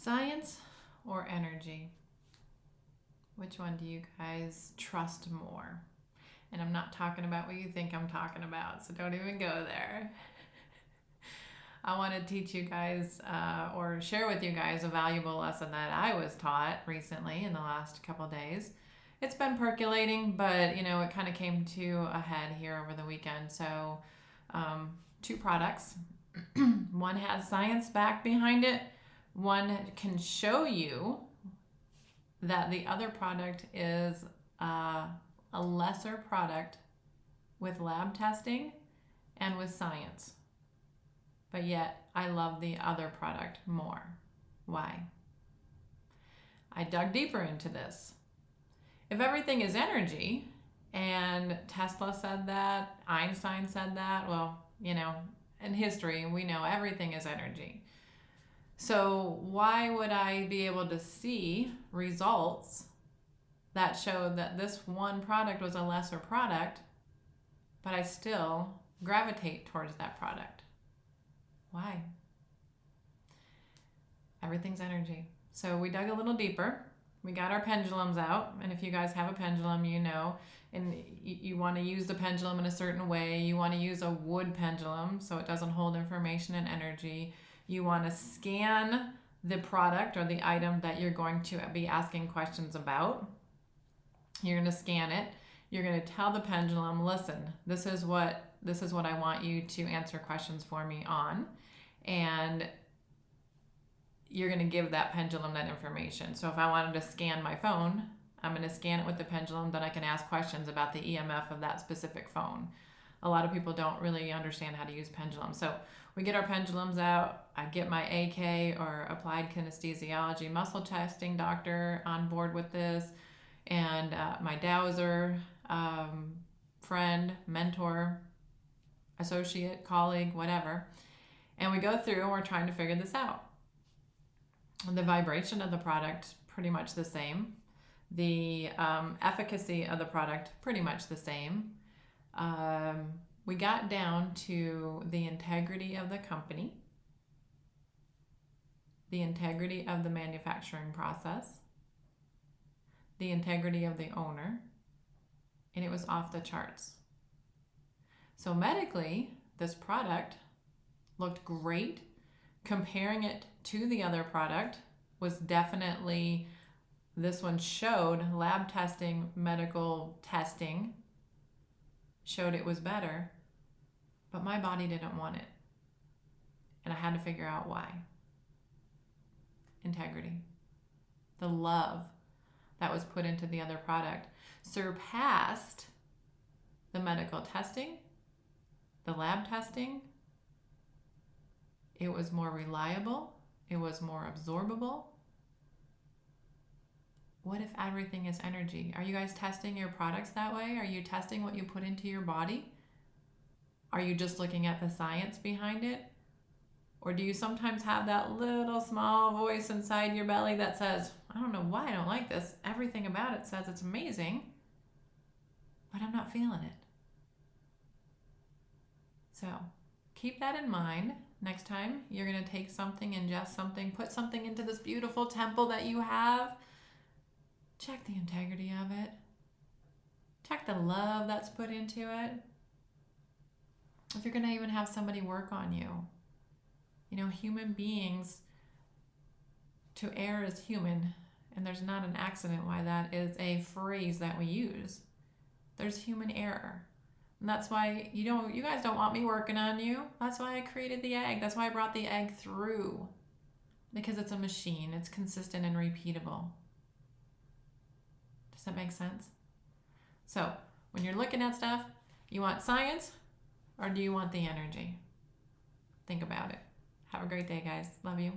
Science or energy? Which one do you guys trust more? And I'm not talking about what you think I'm talking about, so don't even go there. I want to teach you guys or share with you guys a valuable lesson that I was taught recently in the last couple days. It's been percolating, but you know, it kind of came to a head here over the weekend. So, two products. One has science back behind it. One can show you that the other product is a lesser product with lab testing and with science. But yet, I love the other product more. Why? I dug deeper into this. If everything is energy, and Tesla said that, Einstein said that, well, you know, in history, we know everything is energy. So why would I be able to see results that showed that this one product was a lesser product, but I still gravitate towards that product? Why? Everything's energy. So we dug a little deeper. We got our pendulums out, and if you guys have a pendulum, you know, and you want to use the pendulum in a certain way. You want to use a wood pendulum so it doesn't hold information and energy. You want to scan the product or the item that you're going to be asking questions about. You're going to scan it. You're going to tell the pendulum, listen, this is what I want you to answer questions for me on. And you're going to give that pendulum that information. So if I wanted to scan my phone, I'm going to scan it with the pendulum, then I can ask questions about the EMF of that specific phone. A lot of people don't really understand how to use pendulums. So we get our pendulums out. I get my AK or applied kinesthesiology muscle testing doctor on board with this, and my dowser, friend, mentor, associate, colleague, whatever. And we go through and we're trying to figure this out. The vibration of the product, pretty much the same. The efficacy of the product, pretty much the same. We got down to the integrity of the company, the integrity of the manufacturing process, the integrity of the owner, and it was off the charts. So medically, this product looked great. Comparing it to the other product was definitely, this one showed lab testing, medical testing, showed it was better, but my body didn't want it. And I had to figure out why. Integrity. The love that was put into the other product surpassed the medical testing, the lab testing. It was more reliable. It was more absorbable. What if everything is energy? Are you guys testing your products that way? Are you testing what you put into your body? Are you just looking at the science behind it? Or do you sometimes have that little small voice inside your belly that says, I don't know why I don't like this. Everything about it says it's amazing, but I'm not feeling it. So keep that in mind. Next time you're going to take something, ingest something, put something into this beautiful temple that you have, check the integrity of it. Check the love that's put into it. If you're going to even have somebody work on you. You know, human beings, to err is human, and there's not an accident why that is a phrase that we use. There's human error. And that's why you guys don't want me working on you. That's why I created the egg. That's why I brought the egg through. Because it's a machine. It's consistent and repeatable. Does that make sense? So when you're looking at stuff, you want science or do you want the energy? Think about it. Have a great day, guys. Love you.